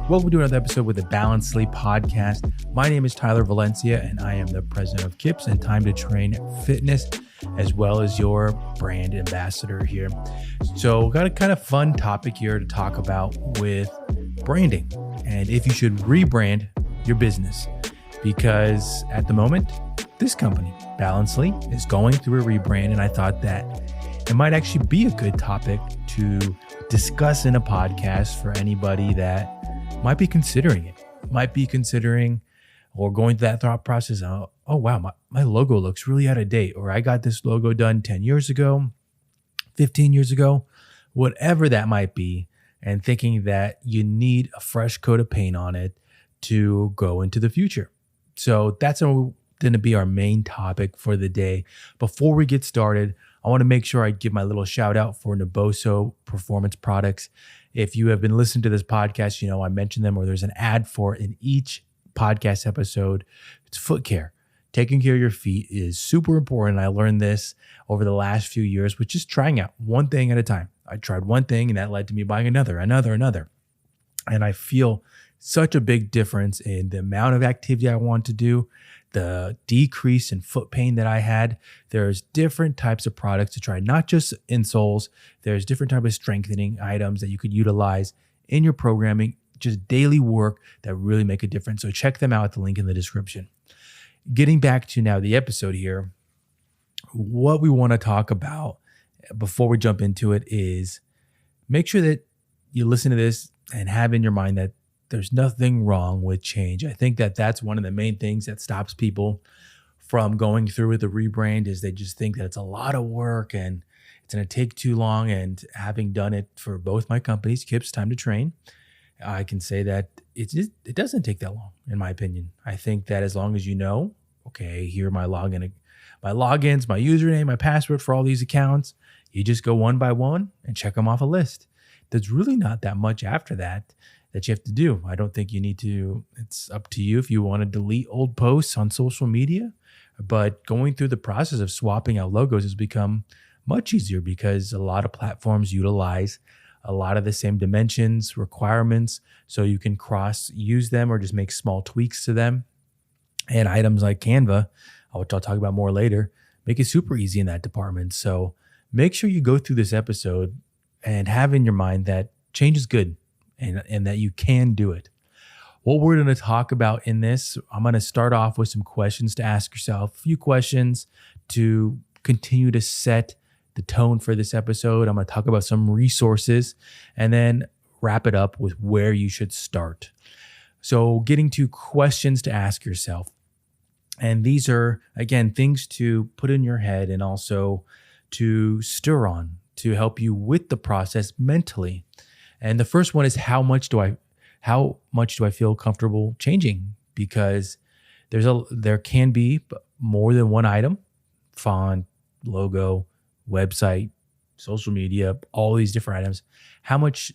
Welcome to another episode with the Balanced Sleep Podcast. My name is Tyler Valencia, and I am the president of KIPS and Time to Train Fitness, as well as your brand ambassador here. So, got a kind of fun topic here to talk about with branding and if you should rebrand your business. Because at the moment, this company, Balanced Sleep, is going through a rebrand, and I thought that it might actually be a good topic to discuss in a podcast for anybody that might be considering or going through that thought process. Oh wow, my logo looks really out of date, or I got this logo done 10 years ago, 15 years ago, whatever that might be, and thinking that you need a fresh coat of paint on it to go into the future. So that's going to be our main topic for the day. Before we get started, I want to make sure I give my little shout out for Naboso Performance Products. If you have been listening to this podcast, you know I mentioned them, or there's an ad for it in each podcast episode. It's foot care. Taking care of your feet is super important. I learned this over the last few years with just trying out one thing at a time. I tried one thing and that led to me buying another. And I feel such a big difference in the amount of activity I want to do, the decrease in foot pain that I had. There's different types of products to try, not just insoles. There's different types of strengthening items that you could utilize in your programming, just daily work that really make a difference. So check them out at the link in the description. Getting back to now the episode here, what we want to talk about before we jump into it is make sure that you listen to this and have in your mind that there's nothing wrong with change. I think that that's one of the main things that stops people from going through with the rebrand is they just think that it's a lot of work and it's going to take too long. And having done it for both my companies, KIPS, Time to Train, I can say that it doesn't take that long, in my opinion. I think that as long as you know, okay, here are my logins, my username, my password for all these accounts, you just go one by one and check them off a list. There's really not that much after that you have to do. I don't think you need to. It's up to you if you want to delete old posts on social media, but going through the process of swapping out logos has become much easier because a lot of platforms utilize a lot of the same dimensions, requirements, so you can cross-use them or just make small tweaks to them. And items like Canva, which I'll talk about more later, make it super easy in that department. So make sure you go through this episode and have in your mind that change is good. And that you can do it. What we're going to talk about in this, I'm going to start off with some questions to ask yourself, a few questions to continue to set the tone for this episode. I'm going to talk about some resources and then wrap it up with where you should start. So getting to questions to ask yourself. And these are, again, things to put in your head and also to stir on to help you with the process mentally. And the first one is how much do I feel comfortable changing? Because there can be more than one item, font, logo, website, social media, all these different items. How much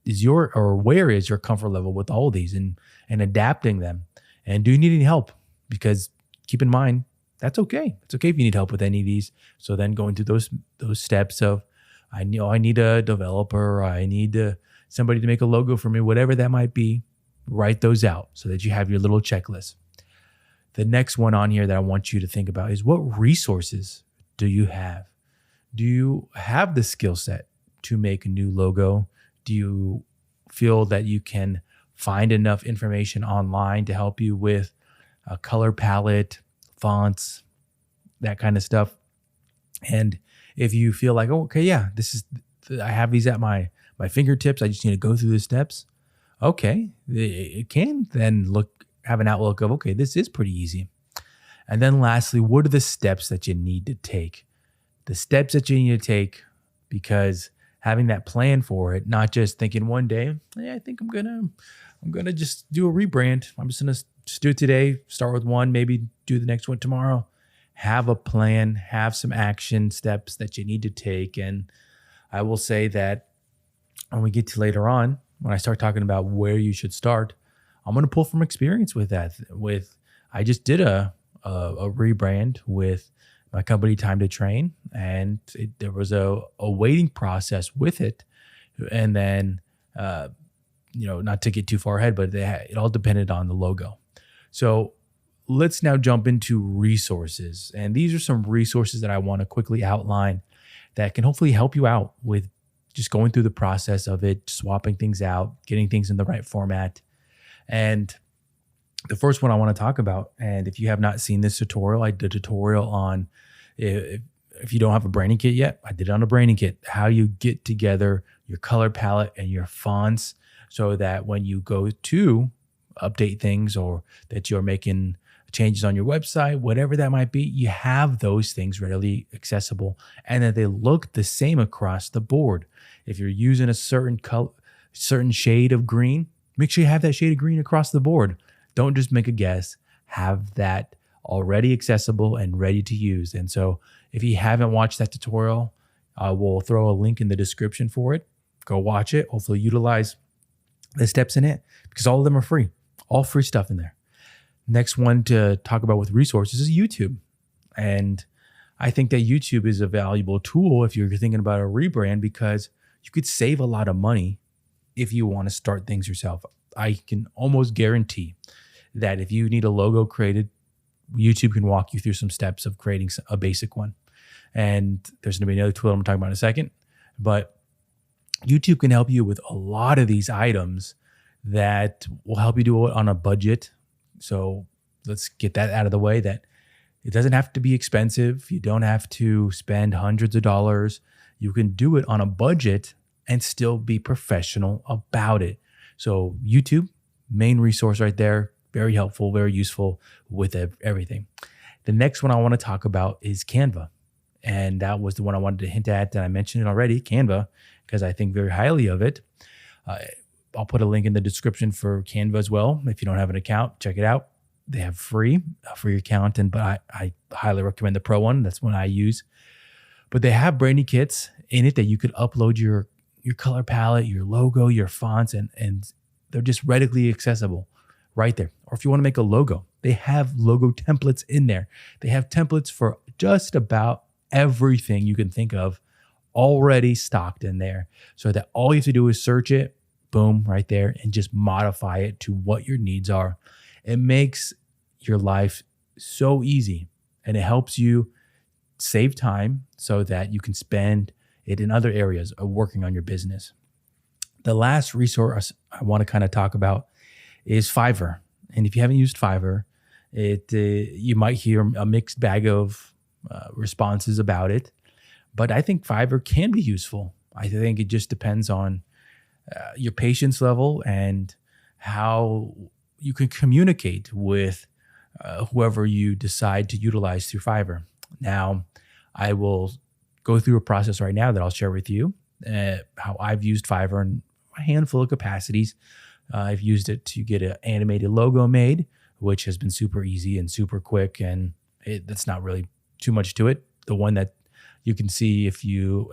is where is your comfort level with all of these and adapting them? And do you need any help? Because keep in mind, that's okay. It's okay if you need help with any of these. So then going through those steps of, I need a developer, or I need somebody to make a logo for me, whatever that might be, write those out so that you have your little checklist. The next one on here that I want you to think about is what resources do you have? Do you have the skill set to make a new logo? Do you feel that you can find enough information online to help you with a color palette, fonts, that kind of stuff? And if you feel like, oh, okay, yeah, I have these at my fingertips, I just need to go through the steps. Okay, it can then have an outlook of, okay, this is pretty easy. And then lastly, what are the steps that you need to take? The steps that you need to take, because having that plan for it, not just thinking one day, I think I'm gonna just do a rebrand. I'm just gonna just do it today, start with one, maybe do the next one tomorrow. Have a plan, have some action steps that you need to take. And I will say that when we get to later on, when I start talking about where you should start, I'm going to pull from experience with that. I just did a rebrand with my company, Time to Train, and there was a waiting process with it And then, not to get too far ahead, but it all depended on the logo. So let's now jump into resources. And these are some resources that I want to quickly outline that can hopefully help you out with just going through the process of it, swapping things out, getting things in the right format. And the first one I want to talk about, and if you have not seen this tutorial, I did a tutorial on, if you don't have a branding kit yet, I did it on a branding kit, how you get together your color palette and your fonts so that when you go to update things or that you're making changes on your website, whatever that might be, you have those things readily accessible and that they look the same across the board. If you're using a certain color, certain shade of green, make sure you have that shade of green across the board. Don't just make a guess. Have that already accessible and ready to use. And so if you haven't watched that tutorial, we'll throw a link in the description for it. Go watch it. Hopefully utilize the steps in it because all of them are free. All free stuff in there. Next one to talk about with resources is YouTube. And I think that YouTube is a valuable tool if you're thinking about a rebrand because you could save a lot of money if you want to start things yourself. I can almost guarantee that if you need a logo created, YouTube can walk you through some steps of creating a basic one. And there's going to be another tool I'm going to talk about in a second. But YouTube can help you with a lot of these items that will help you do it on a budget. So let's get that out of the way, that it doesn't have to be expensive. You don't have to spend hundreds of dollars. You can do it on a budget and still be professional about it. So YouTube, main resource right there, very helpful, very useful with everything. The next one I want to talk about is Canva. And that was the one I wanted to hint at, and I mentioned it already, Canva, because I think very highly of it. I'll put a link in the description for Canva as well. If you don't have an account, check it out. They have free account, but I highly recommend the pro one. That's one I use. But they have branding kits in it that you could upload your color palette, your logo, your fonts, and they're just readily accessible right there. Or if you want to make a logo, they have logo templates in there. They have templates for just about everything you can think of already stocked in there, so that all you have to do is search it, boom, right there, and just modify it to what your needs are. It makes your life so easy, and it helps you save time so that you can spend it in other areas of working on your business. The last resource I want to kind of talk about is Fiverr. And if you haven't used Fiverr, you might hear a mixed bag of responses about it. But I think Fiverr can be useful. I think it just depends on your patience level and how you can communicate with whoever you decide to utilize through Fiverr. Now, I will go through a process right now that I'll share with you, how I've used Fiverr in a handful of capacities. I've used it to get an animated logo made, which has been super easy and super quick, and that's not really too much to it. The one that you can see if you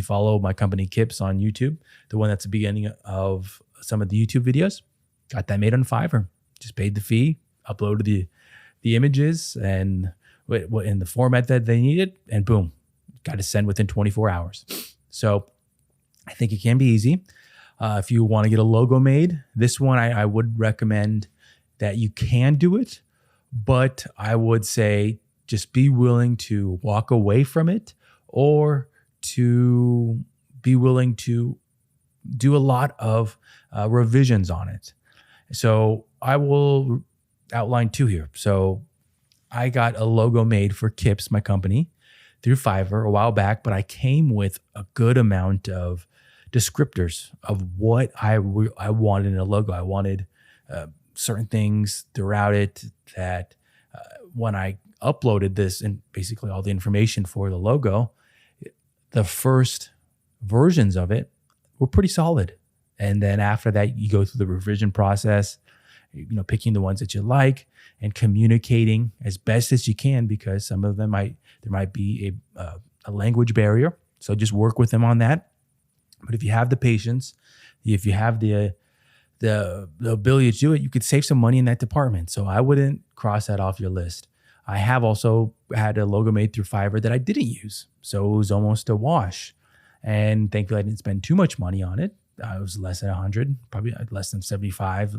follow my company Kips on YouTube, the one that's the beginning of some of the YouTube videos, got that made on Fiverr. Just paid the fee, uploaded the images and in the format that they needed, and boom, got to send within 24 hours. So I think it can be easy. If you want to get a logo made, this one I would recommend that you can do it, but I would say just be willing to walk away from it, or to be willing to do a lot of revisions on it. So I will outline two here. So I got a logo made for Kips, my company, through Fiverr a while back, but I came with a good amount of descriptors of what I wanted in a logo. I wanted certain things throughout it that when I uploaded this and basically all the information for the logo, the first versions of it were pretty solid. And then after that, you go through the revision process, picking the ones that you like and communicating as best as you can, because some of them there might be a language barrier. So just work with them on that. But if you have the patience, if you have the ability to do it, you could save some money in that department. So I wouldn't cross that off your list. I have also had a logo made through Fiverr that I didn't use. So it was almost a wash. And thankfully, I didn't spend too much money on it. It was less than 100, probably less than 75,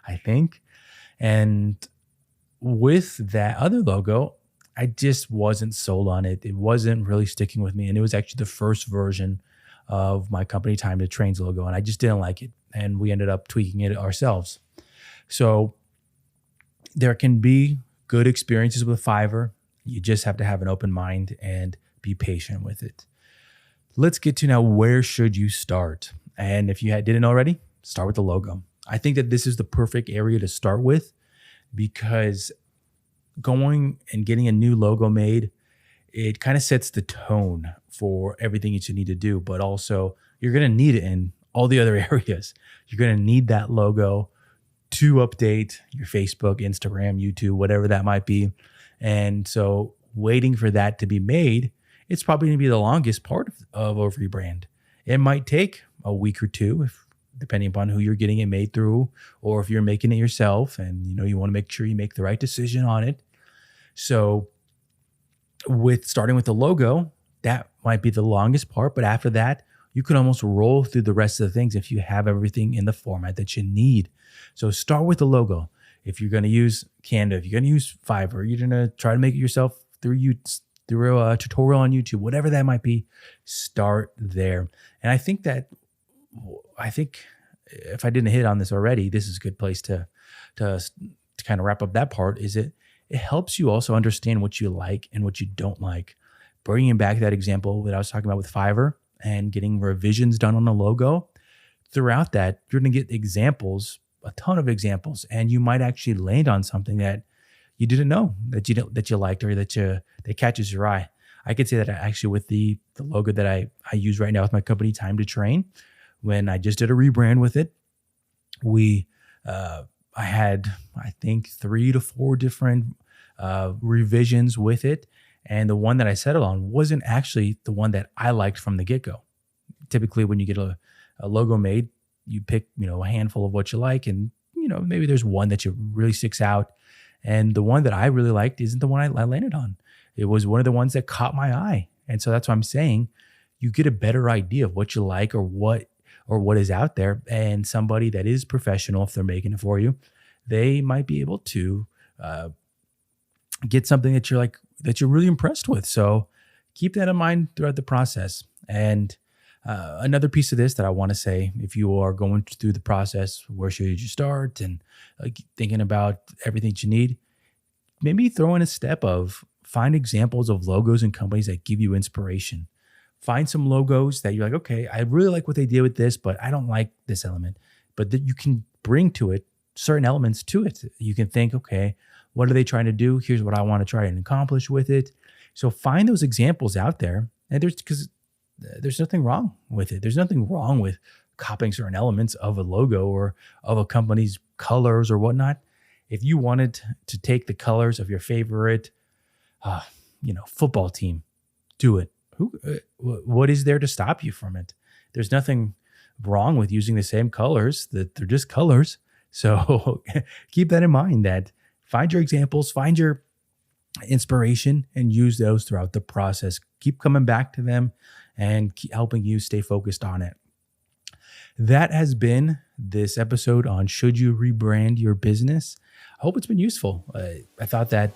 I think. And with that other logo, I just wasn't sold on it. It wasn't really sticking with me. And it was actually the first version of my company Time to Train's logo. And I just didn't like it. And we ended up tweaking it ourselves. So there can be good experiences with Fiverr. You just have to have an open mind and be patient with it. Let's get to now, where should you start? And if you didn't already, start with the logo. I think that this is the perfect area to start with, because going and getting a new logo made, it kind of sets the tone for everything that you need to do, but also you're going to need it in all the other areas. You're going to need that logo to update your Facebook, Instagram, YouTube, whatever that might be. And so waiting for that to be made, it's probably going to be the longest part of a rebrand. It might take a week or two, depending upon who you're getting it made through, or if you're making it yourself and you want to make sure you make the right decision on it. So with starting with the logo, that might be the longest part, but after that, you can almost roll through the rest of the things if you have everything in the format that you need. So start with the logo. If you're going to use Canva, if you're going to use Fiverr, you're going to try to make it yourself through a tutorial on YouTube, whatever that might be, start there. And I think if I didn't hit on this already, this is a good place to kind of wrap up that part. Is it helps you also understand what you like and what you don't like. Bringing back that example that I was talking about with Fiverr and getting revisions done on the logo. Throughout that, you're going to get examples, a ton of examples, and you might actually land on something that you didn't know that you liked, or that catches your eye. I could say that actually with the logo that I use right now with my company Time to Train, when I just did a rebrand with it, I had, I think, 3 to 4 different revisions with it. And the one that I settled on wasn't actually the one that I liked from the get-go. Typically, when you get a logo made, you pick, a handful of what you like, and, maybe there's one that really sticks out. And the one that I really liked isn't the one I landed on. It was one of the ones that caught my eye. And so that's why I'm saying you get a better idea of what you like or what is out there. And somebody that is professional, if they're making it for you, they might be able to get something that you're really impressed with. So keep that in mind throughout the process. And another piece of this that I want to say, if you are going through the process, where should you start, and thinking about everything that you need, maybe throw in a step of find examples of logos and companies that give you inspiration. Find some logos that you're like, okay, I really like what they did with this, but I don't like this element. But that you can bring to it certain elements to it. You can think, okay, what are they trying to do? Here's what I want to try and accomplish with it. So find those examples out there, and there's nothing wrong with it. There's nothing wrong with copying certain elements of a logo or of a company's colors or whatnot. If you wanted to take the colors of your favorite, football team, do it. What is there to stop you from it? There's nothing wrong with using the same colors. That they're just colors. So keep that in mind. That find your examples, find your inspiration, and use those throughout the process. Keep coming back to them and keep helping you stay focused on it. That has been this episode on should you rebrand your business. I hope it's been useful. I thought that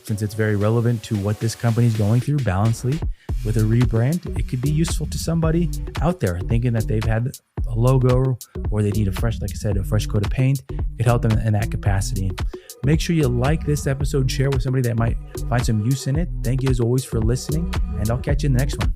since it's very relevant to what this company is going through, Balancely, with a rebrand, it could be useful to somebody out there thinking that they've had a logo or they need a fresh coat of paint. It could help them in that capacity. Make sure you like this episode, share with somebody that might find some use in it. Thank you as always for listening, and I'll catch you in the next one.